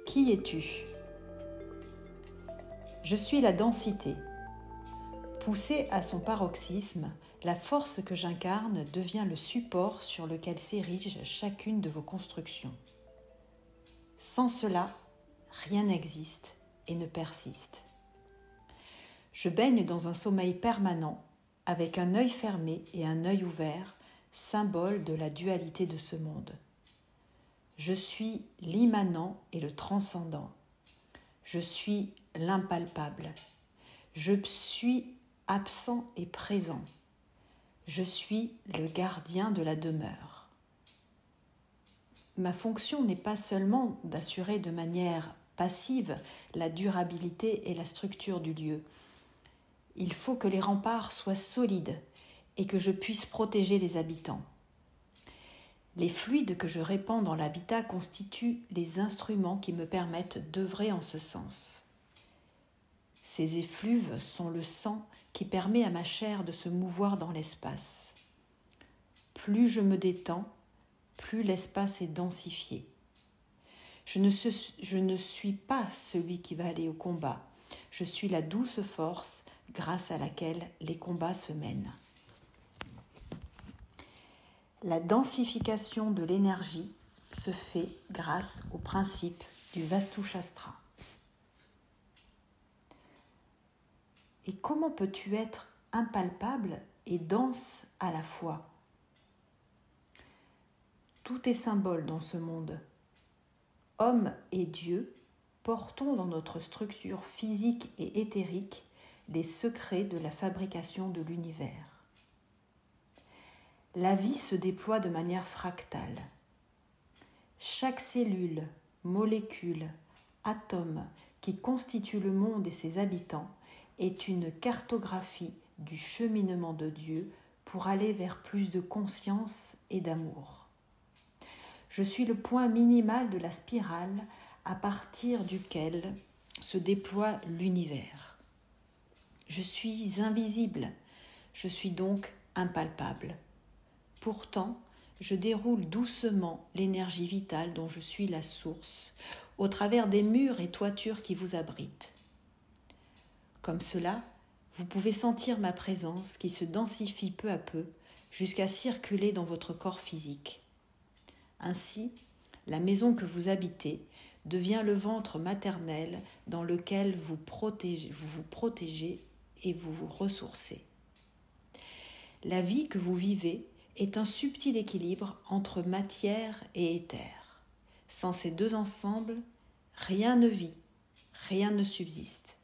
Qui es-tu ? Je suis la densité. Poussée à son paroxysme, la force que j'incarne devient le support sur lequel s'érige chacune de vos constructions. Sans cela, rien n'existe et ne persiste. Je baigne dans un sommeil permanent, avec un œil fermé et un œil ouvert, symbole de la dualité de ce monde. Je suis l'immanent et le transcendant. Je suis l'impalpable. Je suis absent et présent. Je suis le gardien de la demeure. Ma fonction n'est pas seulement d'assurer de manière passive la durabilité et la structure du lieu. Il faut que les remparts soient solides et que je puisse protéger les habitants. Les fluides que je répands dans l'habitat constituent les instruments qui me permettent d'œuvrer en ce sens. Ces effluves sont le sang qui permet à ma chair de se mouvoir dans l'espace. Plus je me détends, plus l'espace est densifié. Je ne suis pas celui qui va aller au combat. Je suis la douce force grâce à laquelle les combats se mènent. La densification de l'énergie se fait grâce au principe du Vastu Shastra. Et comment peux-tu être impalpable et dense à la fois ? Tout est symbole dans ce monde. Homme et Dieu, portons dans notre structure physique et éthérique les secrets de la fabrication de l'univers. La vie se déploie de manière fractale. Chaque cellule, molécule, atome qui constitue le monde et ses habitants est une cartographie du cheminement de Dieu pour aller vers plus de conscience et d'amour. Je suis le point minimal de la spirale à partir duquel se déploie l'univers. Je suis invisible, je suis donc impalpable. Pourtant, je déroule doucement l'énergie vitale dont je suis la source, au travers des murs et toitures qui vous abritent. Comme cela, vous pouvez sentir ma présence qui se densifie peu à peu jusqu'à circuler dans votre corps physique. Ainsi, la maison que vous habitez devient le ventre maternel dans lequel vous vous protégez et vous vous ressourcez. La vie que vous vivez est un subtil équilibre entre matière et éther. Sans ces deux ensembles, rien ne vit, rien ne subsiste.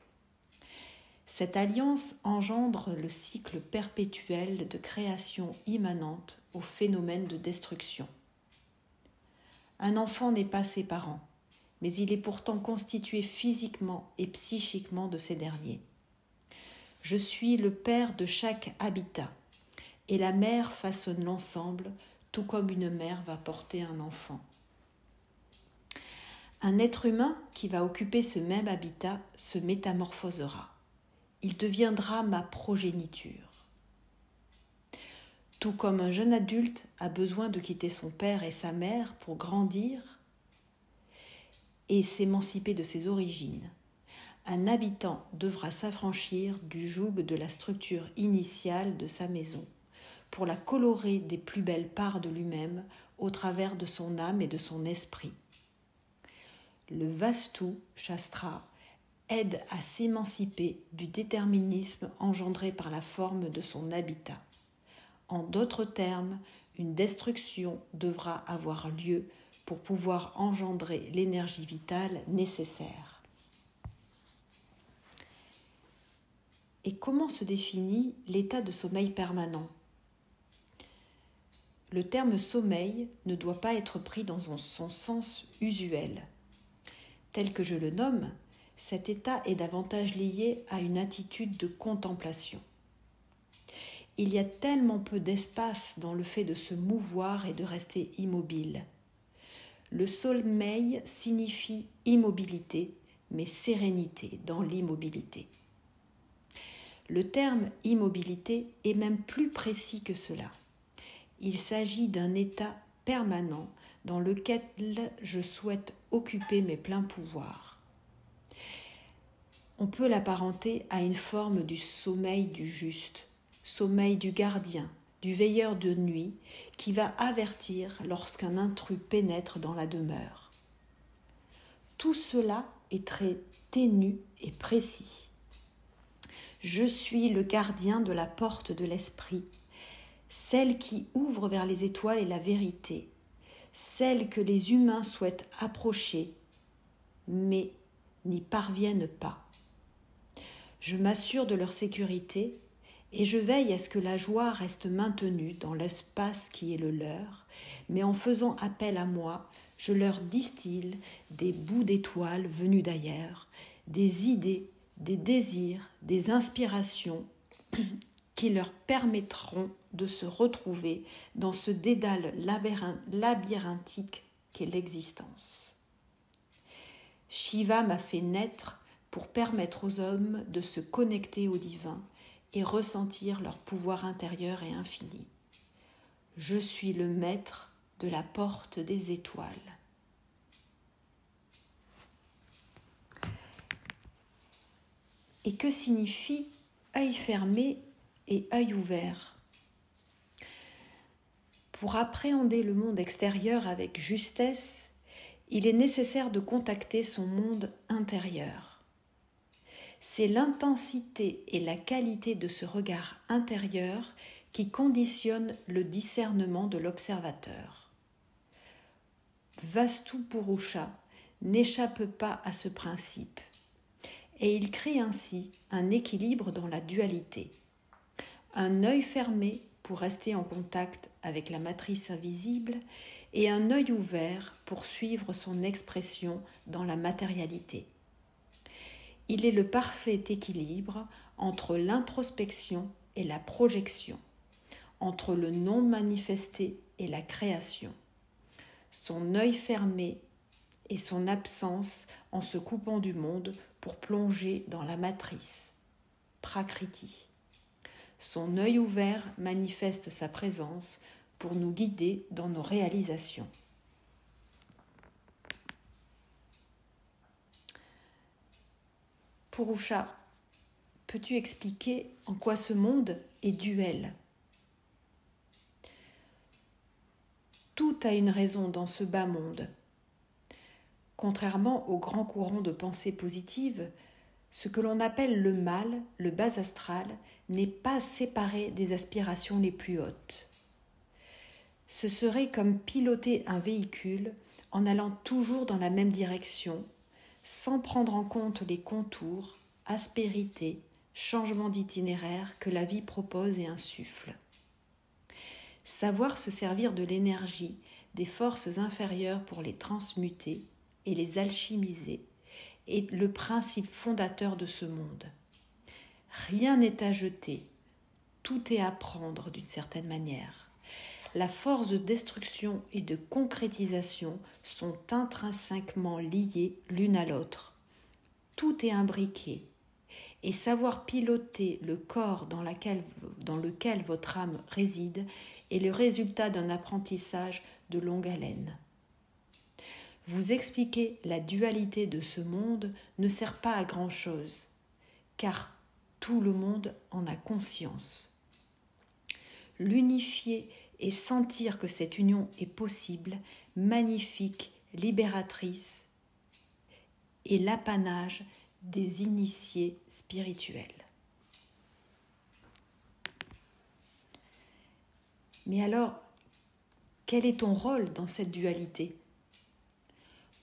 Cette alliance engendre le cycle perpétuel de création immanente au phénomène de destruction. Un enfant n'est pas ses parents, mais il est pourtant constitué physiquement et psychiquement de ces derniers. Je suis le père de chaque habitat, et la mère façonne l'ensemble, tout comme une mère va porter un enfant. Un être humain qui va occuper ce même habitat se métamorphosera. Il deviendra ma progéniture. Tout comme un jeune adulte a besoin de quitter son père et sa mère pour grandir et s'émanciper de ses origines, un habitant devra s'affranchir du joug de la structure initiale de sa maison pour la colorer des plus belles parts de lui-même au travers de son âme et de son esprit. Le Vastu Shastra aide à s'émanciper du déterminisme engendré par la forme de son habitat. En d'autres termes, une destruction devra avoir lieu pour pouvoir engendrer l'énergie vitale nécessaire. Et comment se définit l'état de sommeil permanent ? Le terme sommeil ne doit pas être pris dans son sens usuel. Tel que je le nomme, cet état est davantage lié à une attitude de contemplation. Il y a tellement peu d'espace dans le fait de se mouvoir et de rester immobile. Le sommeil signifie immobilité, mais sérénité dans l'immobilité. Le terme immobilité est même plus précis que cela. Il s'agit d'un état permanent dans lequel je souhaite occuper mes pleins pouvoirs. On peut l'apparenter à une forme du sommeil du juste, sommeil du gardien, du veilleur de nuit, qui va avertir lorsqu'un intrus pénètre dans la demeure. Tout cela est très ténu et précis. Je suis le gardien de la porte de l'esprit, celle qui ouvre vers les étoiles et la vérité, celle que les humains souhaitent approcher, mais n'y parviennent pas. Je m'assure de leur sécurité et je veille à ce que la joie reste maintenue dans l'espace qui est le leur, mais en faisant appel à moi, je leur distille des bouts d'étoiles venus d'ailleurs, des idées, des désirs, des inspirations qui leur permettront de se retrouver dans ce dédale labyrinthique qu'est l'existence. Shiva m'a fait naître pour permettre aux hommes de se connecter au divin et ressentir leur pouvoir intérieur et infini. Je suis le maître de la porte des étoiles. Et que signifie œil fermé et œil ouvert? Pour appréhender le monde extérieur avec justesse, il est nécessaire de contacter son monde intérieur. C'est l'intensité et la qualité de ce regard intérieur qui conditionnent le discernement de l'observateur. Vastu Purusha n'échappe pas à ce principe et il crée ainsi un équilibre dans la dualité. Un œil fermé pour rester en contact avec la matrice invisible et un œil ouvert pour suivre son expression dans la matérialité. Il est le parfait équilibre entre l'introspection et la projection, entre le non manifesté et la création. Son œil fermé et son absence en se coupant du monde pour plonger dans la matrice, Prakriti. Son œil ouvert manifeste sa présence pour nous guider dans nos réalisations. Purusha, peux-tu expliquer en quoi ce monde est duel? Tout a une raison dans ce bas monde. Contrairement au grand courant de pensée positive, ce que l'on appelle le mal, le bas astral, n'est pas séparé des aspirations les plus hautes. Ce serait comme piloter un véhicule en allant toujours dans la même direction, sans prendre en compte les contours, aspérités, changements d'itinéraire que la vie propose et insuffle. Savoir se servir de l'énergie des forces inférieures pour les transmuter et les alchimiser est le principe fondateur de ce monde. Rien n'est à jeter, tout est à prendre d'une certaine manière. La force de destruction et de concrétisation sont intrinsèquement liées l'une à l'autre. Tout est imbriqué. Et savoir piloter le corps dans lequel votre âme réside est le résultat d'un apprentissage de longue haleine. Vous expliquer la dualité de ce monde ne sert pas à grand-chose, car tout le monde en a conscience. L'unifier et sentir que cette union est possible, magnifique, libératrice, est l'apanage des initiés spirituels. Mais alors, quel est ton rôle dans cette dualité ?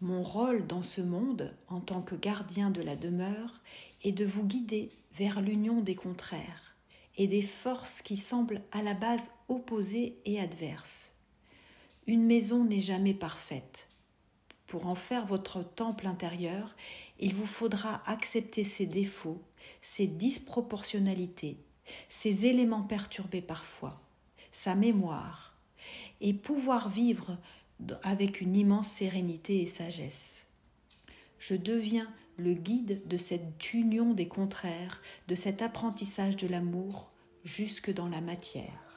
Mon rôle dans ce monde, en tant que gardien de la demeure, est de vous guider vers l'union des contraires et des forces qui semblent à la base opposées et adverses. Une maison n'est jamais parfaite. Pour en faire votre temple intérieur, il vous faudra accepter ses défauts, ses disproportionnalités, ses éléments perturbés parfois, sa mémoire, et pouvoir vivre avec une immense sérénité et sagesse. Je deviens le guide de cette union des contraires, de cet apprentissage de l'amour jusque dans la matière.